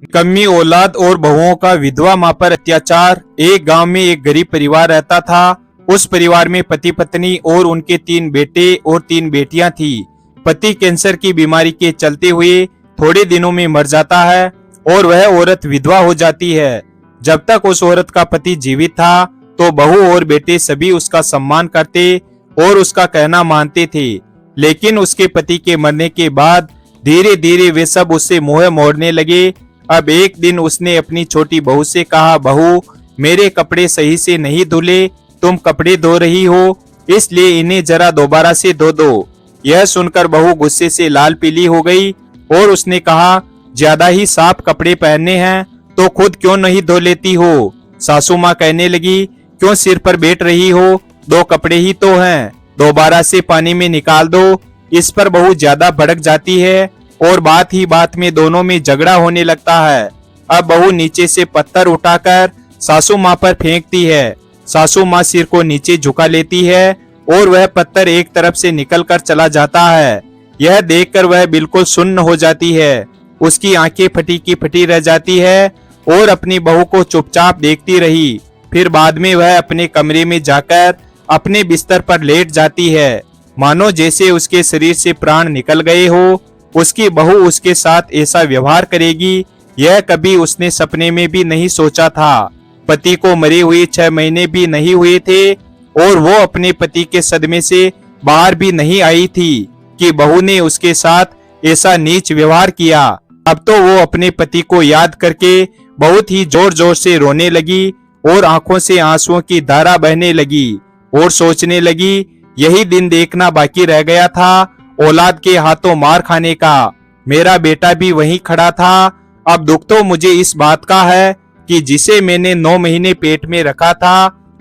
कमी औलाद और बहुओं का विधवा मां पर अत्याचार। एक गांव में एक गरीब परिवार रहता था। उस परिवार में पति पत्नी और उनके 3 बेटे और 3 बेटियां थी। पति कैंसर की बीमारी के चलते हुए थोड़े दिनों में मर जाता है और वह औरत विधवा हो जाती है। जब तक उस औरत का पति जीवित था तो बहू और बेटे सभी उसका सम्मान करते और उसका कहना मानते थे, लेकिन उसके पति के मरने के बाद धीरे धीरे वे सब उससे मोह मोड़ने लगे। अब एक दिन उसने अपनी छोटी बहू से कहा, बहू, मेरे कपड़े सही से नहीं धुले, तुम कपड़े धो रही हो, इसलिए इन्हें जरा दोबारा से धो दो। यह सुनकर बहू गुस्से से लाल पीली हो गई और उसने कहा, ज्यादा ही साफ कपड़े पहनने हैं तो खुद क्यों नहीं धो लेती हो। सासू माँ कहने लगी, क्यों सिर पर बैठ रही हो, 2 कपड़े ही तो हैं, दोबारा से पानी में निकाल दो। इस पर बहू ज्यादा भड़क जाती है और बात ही बात में दोनों में झगड़ा होने लगता है। अब बहू नीचे से पत्थर उठाकर सासू माँ पर फेंकती है। सासू माँ सिर को नीचे झुका लेती है और वह पत्थर एक तरफ से निकलकर चला जाता है। यह देखकर वह बिल्कुल सुन्न हो जाती है। उसकी आंखें फटी की फटी रह जाती है और अपनी बहू को चुपचाप देखती रही। फिर बाद में वह अपने कमरे में जाकर अपने बिस्तर पर लेट जाती है, मानो जैसे उसके शरीर से प्राण निकल गए हो। उसकी बहू उसके साथ ऐसा व्यवहार करेगी, यह कभी उसने सपने में भी नहीं सोचा था। पति को मरे हुए 6 महीने भी नहीं हुए थे और वो अपने पति के सदमे से बाहर भी नहीं आई थी कि बहू ने उसके साथ ऐसा नीच व्यवहार किया। अब तो वो अपने पति को याद करके बहुत ही जोर जोर से रोने लगी और आंखों से आंसुओं की धारा बहने लगी और सोचने लगी, यही दिन देखना बाकी रह गया था, औलाद के हाथों मार खाने का। मेरा बेटा भी वहीं खड़ा था। अब दुख तो मुझे इस बात का है कि जिसे मैंने 9 महीने पेट में रखा था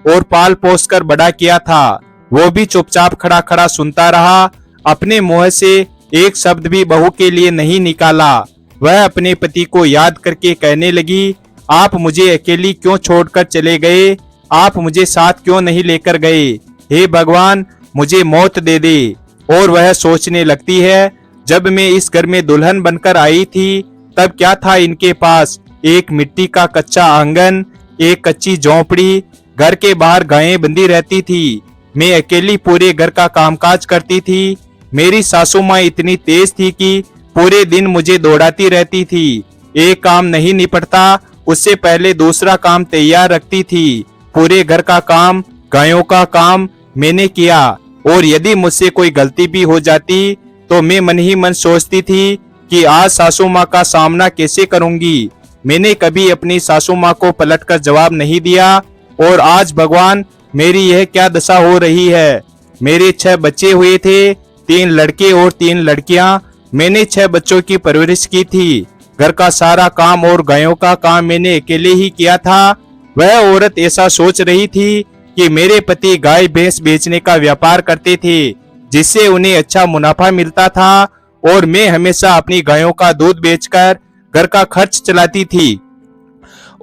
और पाल पोस कर बड़ा किया था, वो भी चुपचाप खड़ा खड़ा सुनता रहा। अपने मुंह से एक शब्द भी बहू के लिए नहीं निकाला। वह अपने पति को याद करके कहने लगी, आप मुझे अकेली क्यों छोड़कर चले गए, आप मुझे साथ क्यों नहीं लेकर गए, हे भगवान, मुझे मौत दे दे। और वह सोचने लगती है, जब मैं इस घर में दुल्हन बनकर आई थी तब क्या था इनके पास, एक मिट्टी का कच्चा आंगन, एक कच्ची झोंपड़ी, घर के बाहर गायें बंधी रहती थी, मैं अकेली पूरे घर का कामकाज करती थी। मेरी सासू माँ इतनी तेज थी कि पूरे दिन मुझे दौड़ाती रहती थी, एक काम नहीं निपटता उससे पहले दूसरा काम तैयार रखती थी। पूरे घर का काम, गायों का काम मैंने किया और यदि मुझसे कोई गलती भी हो जाती तो मैं मन ही मन सोचती थी कि आज सासू माँ का सामना कैसे करूंगी। मैंने कभी अपनी सासू माँ को पलटकर जवाब नहीं दिया और आज भगवान, मेरी यह क्या दशा हो रही है। मेरे 6 बच्चे हुए थे, 3 लड़के और 3 लड़कियां। मैंने 6 बच्चों की परवरिश की थी। घर का सारा काम और गायों का काम मैंने अकेले ही किया था। वह औरत ऐसा सोच रही थी कि मेरे पति गाय भैंस बेचने का व्यापार करते थे, जिससे उन्हें अच्छा मुनाफा मिलता था और मैं हमेशा अपनी गायों का दूध बेचकर घर का खर्च चलाती थी।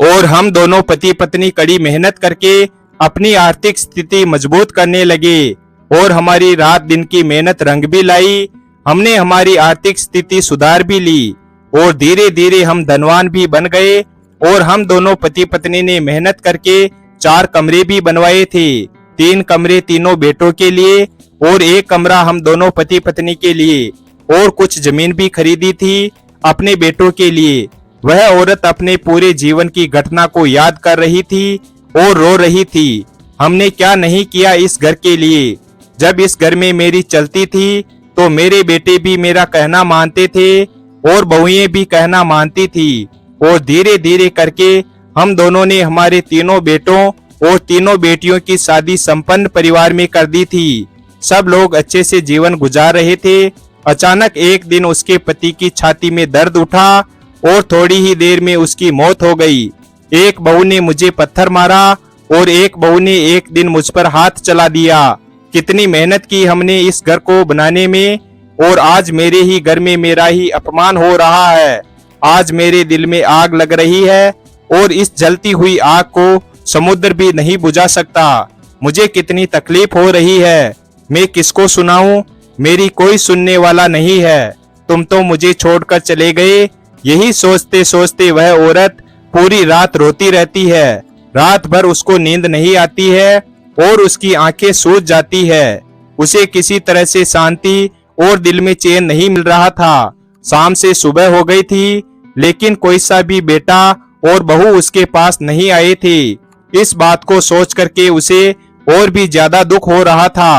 और हम दोनों पति पत्नी कड़ी मेहनत करके अपनी आर्थिक स्थिति मजबूत करने लगे और हमारी रात दिन की मेहनत रंग भी लाई। हमने हमारी आर्थिक स्थिति सुधार भी ली और धीरे धीरे हम धनवान भी बन गए। और हम दोनों पति पत्नी ने मेहनत करके 4 कमरे भी बनवाए थे, 3 कमरे तीनों बेटों के लिए और 1 कमरा हम दोनों पति पत्नी के लिए, और कुछ जमीन भी खरीदी थी अपने बेटों के लिए। वह औरत अपने पूरे जीवन की घटना को याद कर रही थी और रो रही थी। हमने क्या नहीं किया इस घर के लिए। जब इस घर में मेरी चलती थी तो मेरे बेटे भी मेरा कहना मानते थे और बहुएं भी कहना मानती थी। और धीरे धीरे करके हम दोनों ने हमारे 3 बेटों और 3 बेटियों की शादी संपन्न परिवार में कर दी थी। सब लोग अच्छे से जीवन गुजार रहे थे। अचानक एक दिन उसके पति की छाती में दर्द उठा और थोड़ी ही देर में उसकी मौत हो गई। एक बहू ने मुझे पत्थर मारा और एक बहू ने एक दिन मुझ पर हाथ चला दिया। कितनी मेहनत की हमने इस घर को बनाने में और आज मेरे ही घर में मेरा ही अपमान हो रहा है। आज मेरे दिल में आग लग रही है और इस जलती हुई आग को समुद्र भी नहीं बुझा सकता। मुझे कितनी तकलीफ हो रही है, मैं किसको सुनाऊं, मेरी कोई सुनने वाला नहीं है। तुम तो मुझे छोड़कर चले गए, यही सोचते सोचते वह औरत पूरी रात रोती रहती है। रात भर उसको नींद नहीं आती है और उसकी आंखें सूज जाती है। उसे किसी तरह से शांति और दिल में चैन नहीं मिल रहा था। शाम से सुबह हो गई थी, लेकिन कोई सा भी बेटा और बहू उसके पास नहीं आए थे। इस बात को सोच करके उसे और भी ज्यादा दुख हो रहा था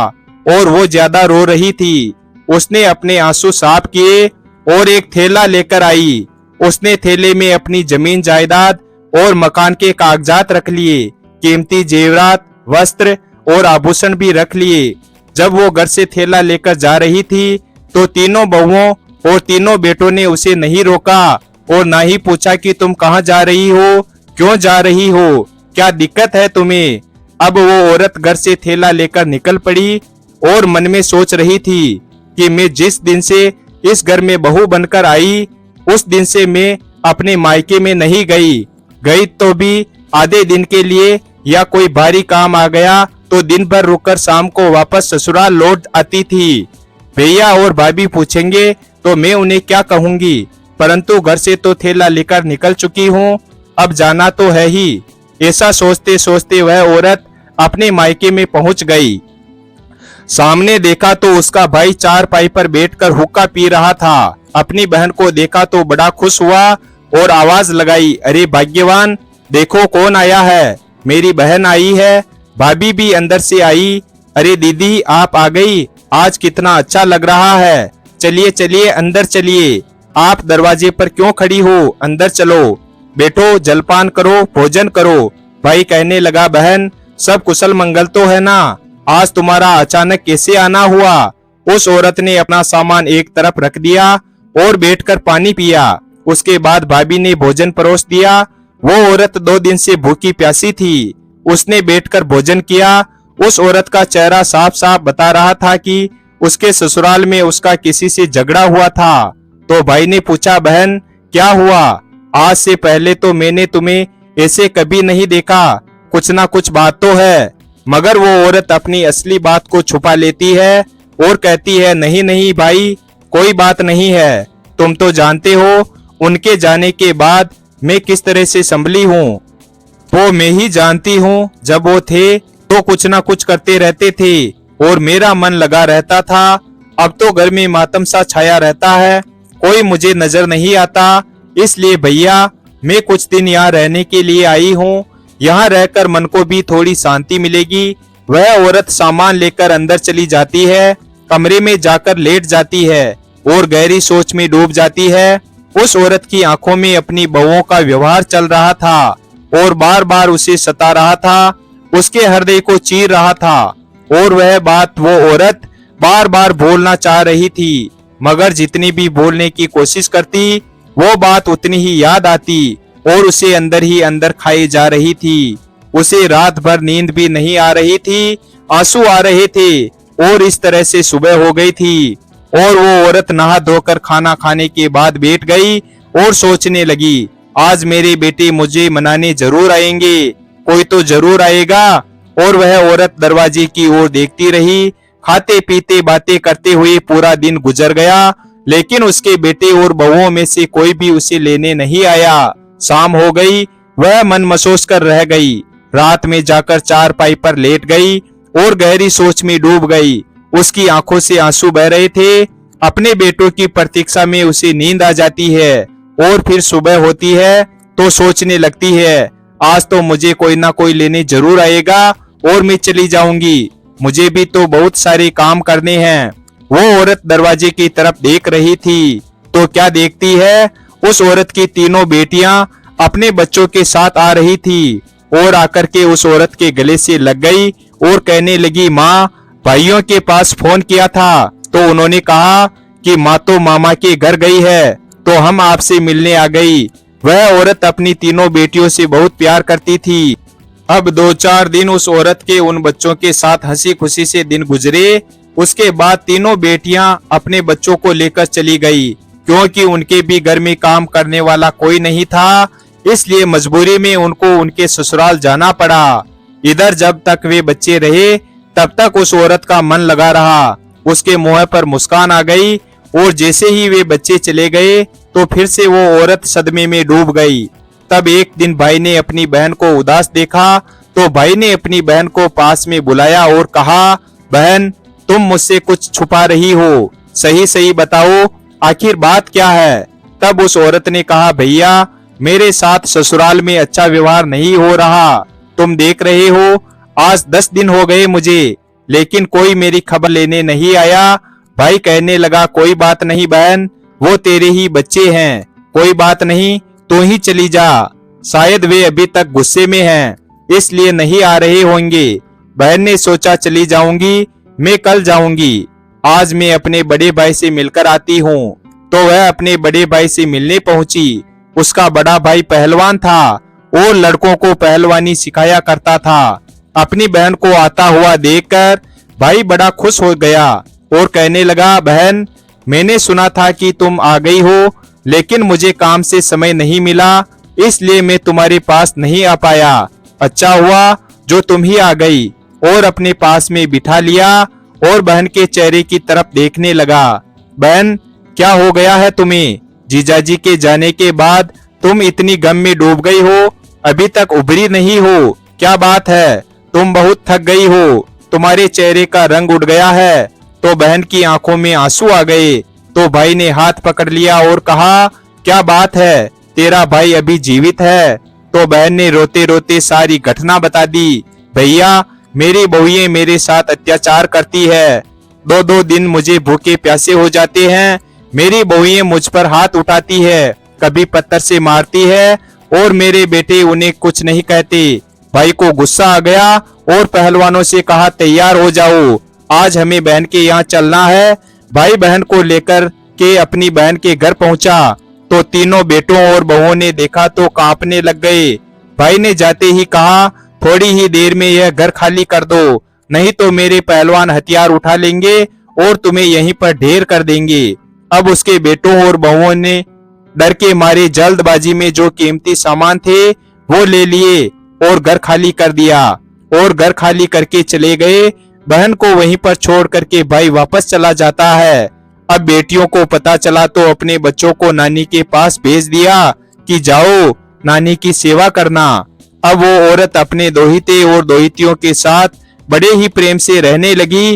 और वो ज्यादा रो रही थी। उसने अपने आंसू साफ किए और एक थैला लेकर आई। उसने थैले में अपनी जमीन जायदाद और मकान के कागजात रख लिए, कीमती जेवरात, वस्त्र और आभूषण भी रख लिए। जब वो घर से थैला लेकर जा रही थी तो तीनों बहुओं और तीनों बेटों ने उसे नहीं रोका और ना ही पूछा कि तुम कहाँ जा रही हो, क्यों जा रही हो, क्या दिक्कत है तुम्हें। अब वो औरत घर से थैला लेकर निकल पड़ी और मन में सोच रही थी कि मैं जिस दिन से इस घर में बहू बनकर आई, उस दिन से मैं अपने मायके में नहीं गई तो भी आधे दिन के लिए, या कोई भारी काम आ गया तो दिन भर रुककर शाम को वापस ससुराल लौट आती थी। भैया और भाभी पूछेंगे तो मैं उन्हें क्या कहूंगी, परंतु घर से तो थैला लेकर निकल चुकी हूँ, अब जाना तो है ही। ऐसा सोचते सोचते वह औरत अपने मायके में पहुंच गई। सामने देखा तो उसका भाई चारपाई पर बैठकर हुक्का पी रहा था। अपनी बहन को देखा तो बड़ा खुश हुआ और आवाज लगाई, अरे भाग्यवान, देखो कौन आया है, मेरी बहन आई है। भाभी भी अंदर से आई, अरे दीदी आप आ गई, आज कितना अच्छा लग रहा है, चलिए चलिए अंदर चलिए, आप दरवाजे पर क्यों खड़ी हो, अंदर चलो, बैठो, जलपान करो, भोजन करो। भाई कहने लगा, बहन सब कुशल मंगल तो है ना, आज तुम्हारा अचानक कैसे आना हुआ। उस औरत ने अपना सामान एक तरफ रख दिया और बैठकर पानी पिया। उसके बाद भाभी ने भोजन परोस दिया। वो औरत 2 दिन से भूखी प्यासी थी। उसने बैठकर भोजन किया। उस औरत का चेहरा साफ साफ बता रहा था कि उसके ससुराल में उसका किसी से झगड़ा हुआ था। तो भाई ने पूछा, बहन क्या हुआ, आज से पहले तो मैंने तुम्हें ऐसे कभी नहीं देखा, कुछ ना कुछ बात तो है। मगर वो औरत अपनी असली बात को छुपा लेती है और कहती है, नहीं नहीं भाई, कोई बात नहीं है, तुम तो जानते हो उनके जाने के बाद मैं किस तरह से संभली हूँ। वो मैं ही जानती हूँ, जब वो थे तो कुछ ना कुछ करते रहते थे और मेरा मन लगा रहता था। अब तो घर में मातम सा छाया रहता है, कोई मुझे नजर नहीं आता। इसलिए भैया मैं कुछ दिन यहाँ रहने के लिए आई हूँ, यहाँ रहकर मन को भी थोड़ी शांति मिलेगी। वह औरत सामान लेकर अंदर चली जाती है, कमरे में जाकर लेट जाती है और गहरी सोच में डूब जाती है। उस औरत की आंखों में अपनी बहुओं का व्यवहार चल रहा था और बार बार उसे सता रहा था, उसके हृदय को चीर रहा था। और वह बात वो औरत बार बार बोलना चाह रही थी, मगर जितनी भी बोलने की कोशिश करती वो बात उतनी ही याद आती और उसे अंदर ही अंदर खाई जा रही थी। उसे रात भर नींद भी नहीं आ रही थी, आंसू आ रहे थे और इस तरह से सुबह हो गई थी। और वो औरत नहा धोकर खाना खाने के बाद बैठ गई और सोचने लगी, आज मेरे बेटे मुझे मनाने जरूर आएंगे, कोई तो जरूर आएगा। और वह औरत दरवाजे की ओर देखती रही। खाते पीते बातें करते हुए पूरा दिन गुजर गया, लेकिन उसके बेटे और बहुओं में से कोई भी उसे लेने नहीं आया। शाम हो गई, वह मन मसोस कर रह गई। रात में जाकर चारपाई पर लेट गई और गहरी सोच में डूब गई। उसकी आंखों से आंसू बह रहे थे। अपने बेटों की प्रतीक्षा में उसे नींद आ जाती है और फिर सुबह होती है तो सोचने लगती है, आज तो मुझे कोई ना कोई लेने जरूर आएगा और मैं चली जाऊंगी, मुझे भी तो बहुत सारे काम करने हैं। वो औरत दरवाजे की तरफ देख रही थी तो क्या देखती है, उस औरत की तीनों बेटियां अपने बच्चों के साथ आ रही थी और आकर के उस औरत के गले से लग गई और कहने लगी, माँ भाइयों के पास फोन किया था तो उन्होंने कहा कि माँ तो मामा के घर गई है, तो हम आपसे मिलने आ गई। वह औरत अपनी तीनों बेटियों से बहुत प्यार करती थी। अब 2-4 दिन उस औरत के उन बच्चों के साथ हंसी खुशी से दिन गुजरे। उसके बाद तीनों बेटियां अपने बच्चों को लेकर चली गई, क्योंकि उनके भी घर में काम करने वाला कोई नहीं था, इसलिए मजबूरी में उनको उनके ससुराल जाना पड़ा। इधर जब तक वे बच्चे रहे तब तक उस औरत का मन लगा रहा। उसके मुंह पर मुस्कान आ गई और जैसे ही वे बच्चे चले गए तो फिर से वो औरत सदमे में डूब गई। तब एक दिन भाई ने अपनी बहन को उदास देखा तो भाई ने अपनी बहन को पास में बुलाया और कहा, बहन, तुम मुझसे कुछ छुपा रही हो, सही सही बताओ, आखिर बात क्या है। तब उस औरत ने कहा, भैया, मेरे साथ ससुराल में अच्छा व्यवहार नहीं हो रहा। तुम देख रहे हो, आज 10 दिन हो गए मुझे, लेकिन कोई मेरी खबर लेने नहीं आया। भाई कहने लगा, कोई बात नहीं बहन, वो तेरे ही बच्चे हैं, कोई बात नहीं, तू ही चली जा। शायद वे अभी तक गुस्से में हैं, इसलिए नहीं आ रहे होंगे। बहन ने सोचा, चली जाऊंगी, मैं कल जाऊंगी, आज मैं अपने बड़े भाई से मिलकर आती हूँ। तो वह अपने बड़े भाई से मिलने पहुंची। उसका बड़ा भाई पहलवान था और लड़कों को पहलवानी सिखाया करता था। अपनी बहन को आता हुआ देखकर भाई बड़ा खुश हो गया और कहने लगा, बहन, मैंने सुना था कि तुम आ गई हो, लेकिन मुझे काम से समय नहीं मिला, इसलिए मैं तुम्हारे पास नहीं आ पाया। अच्छा हुआ जो तुम ही आ गई। और अपने पास में बिठा लिया और बहन के चेहरे की तरफ देखने लगा। बहन, क्या हो गया है तुम्हें? जीजाजी के जाने के बाद तुम इतनी गम में डूब गई हो, अभी तक उभरी नहीं हो, क्या बात है? तुम बहुत थक गई हो, तुम्हारे चेहरे का रंग उड़ गया है। तो बहन की आंखों में आंसू आ गए। तो भाई ने हाथ पकड़ लिया और कहा, क्या बात है, तेरा भाई अभी जीवित है? तो बहन ने रोते रोते सारी घटना बता दी। भैया, मेरी बहुएं मेरे साथ अत्याचार करती है, 2-2 दिन मुझे भूखे प्यासे हो जाते हैं। मेरी बहुएं मुझ पर हाथ उठाती है, कभी पत्थर से मारती है और मेरे बेटे उन्हें कुछ नहीं कहते। भाई को गुस्सा आ गया और पहलवानों से कहा, तैयार हो जाओ, आज हमें बहन के यहाँ चलना है। भाई बहन को लेकर के अपनी बहन के घर पहुंचा तो तीनों बेटों और बहुओं ने देखा तो कांपने लग गए। भाई ने जाते ही कहा, थोड़ी ही देर में यह घर खाली कर दो, नहीं तो मेरे पहलवान हथियार उठा लेंगे और तुम्हें यहीं पर ढेर कर देंगे। अब उसके बेटों और बहुओं ने डर के मारे जल्दबाजी में जो कीमती सामान थे वो ले लिए और घर खाली कर दिया और घर खाली करके चले गए। बहन को वहीं पर छोड़ करके भाई वापस चला जाता है। अब बेटियों को पता चला तो अपने बच्चों को नानी के पास भेज दिया कि जाओ नानी की सेवा करना। अब वो औरत अपने दोहिते और दोहितियों के साथ बड़े ही प्रेम से रहने लगी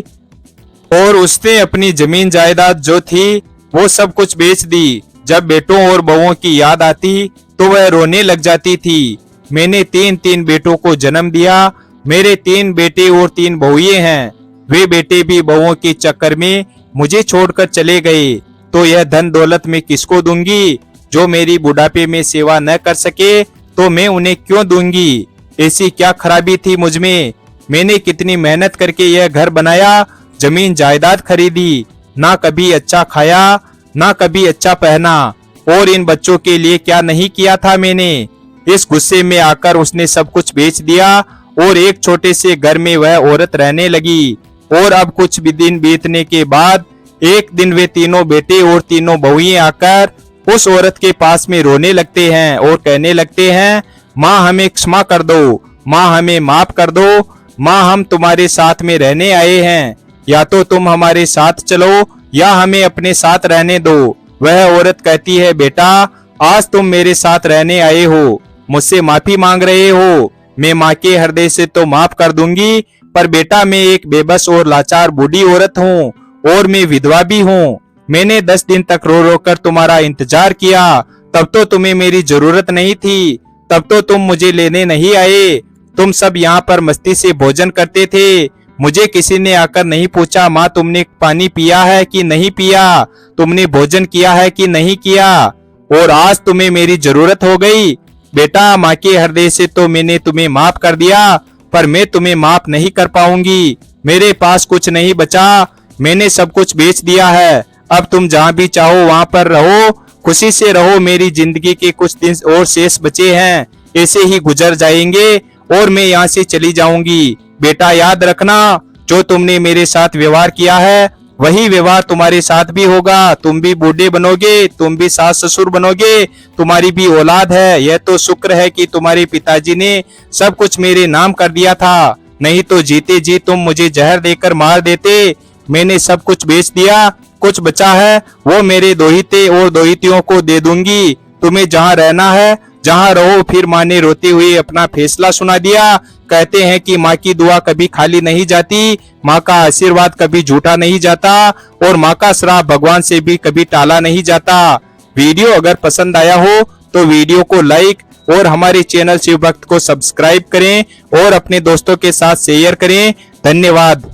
और उसने अपनी जमीन जायदाद जो थी वो सब कुछ बेच दी। जब बेटों और बहुओं की याद आती तो वह रोने लग जाती थी। मैंने 3-3 बेटों को जन्म दिया, मेरे 3 बेटे और 3 बहुएं हैं। वे बेटे भी बहुओं के चक्कर में मुझे छोड़कर चले गए, तो यह धन दौलत मैं किसको दूंगी? जो मेरी बुढ़ापे में सेवा न कर सके तो मैं उन्हें क्यों दूंगी? ऐसी क्या खराबी थी मुझ में? मैंने कितनी मेहनत करके यह घर बनाया, जमीन जायदाद खरीदी, ना कभी अच्छा खाया ना कभी अच्छा पहना, और इन बच्चों के लिए क्या नहीं किया था मैंने। इस गुस्से में आकर उसने सब कुछ बेच दिया और एक छोटे से घर में वह औरत रहने लगी। और अब कुछ भी दिन बीतने के बाद एक दिन वे तीनों बेटे और तीनों बहुएं आकर उस औरत के पास में रोने लगते हैं और कहने लगते हैं, माँ हमें क्षमा कर दो, माँ हमें माफ कर दो, माँ हम तुम्हारे साथ में रहने आए हैं, या तो तुम हमारे साथ चलो या हमें अपने साथ रहने दो। वह औरत कहती है, बेटा आज तुम मेरे साथ रहने आए हो, मुझसे माफी मांग रहे हो, मैं माँ के हृदय से तो माफ कर दूंगी, पर बेटा मैं एक बेबस और लाचार बूढ़ी औरत हूँ और मैं विधवा भी हूँ। मैंने 10 दिन तक रो रो कर तुम्हारा इंतजार किया, तब तो तुम्हें मेरी जरूरत नहीं थी, तब तो तुम मुझे लेने नहीं आए। तुम सब यहाँ पर मस्ती से भोजन करते थे, मुझे किसी ने आकर नहीं पूछा, माँ तुमने पानी पिया है कि नहीं पिया, तुमने भोजन किया है कि नहीं किया, और आज तुम्हें मेरी जरूरत हो गई। बेटा माँ के हृदय से तो मैंने तुम्हें माफ कर दिया, पर मैं तुम्हें माफ नहीं कर पाऊंगी। मेरे पास कुछ नहीं बचा, मैंने सब कुछ बेच दिया है। अब तुम जहाँ भी चाहो वहाँ पर रहो, खुशी से रहो। मेरी जिंदगी के कुछ दिन और शेष बचे हैं, ऐसे ही गुजर जाएंगे और मैं यहाँ से चली जाऊंगी। बेटा याद रखना, जो तुमने मेरे साथ व्यवहार किया है वही व्यवहार तुम्हारे साथ भी होगा। तुम भी बूढ़े बनोगे, तुम भी सास ससुर बनोगे, तुम्हारी भी औलाद है। यह तो शुक्र है कि तुम्हारे पिताजी ने सब कुछ मेरे नाम कर दिया था, नहीं तो जीते जी तुम मुझे जहर देकर मार देते। मैंने सब कुछ बेच दिया, कुछ बचा है वो मेरे दोहिते और दोहितियों को दे दूंगी। तुम्हें जहाँ रहना है जहाँ रहो। फिर माँ ने रोते हुए अपना फैसला सुना दिया। कहते हैं कि माँ की दुआ कभी खाली नहीं जाती, माँ का आशीर्वाद कभी झूठा नहीं जाता और माँ का श्राप भगवान से भी कभी टाला नहीं जाता। वीडियो अगर पसंद आया हो तो वीडियो को लाइक और हमारे चैनल शिव भक्त को सब्सक्राइब करें और अपने दोस्तों के साथ शेयर करें। धन्यवाद।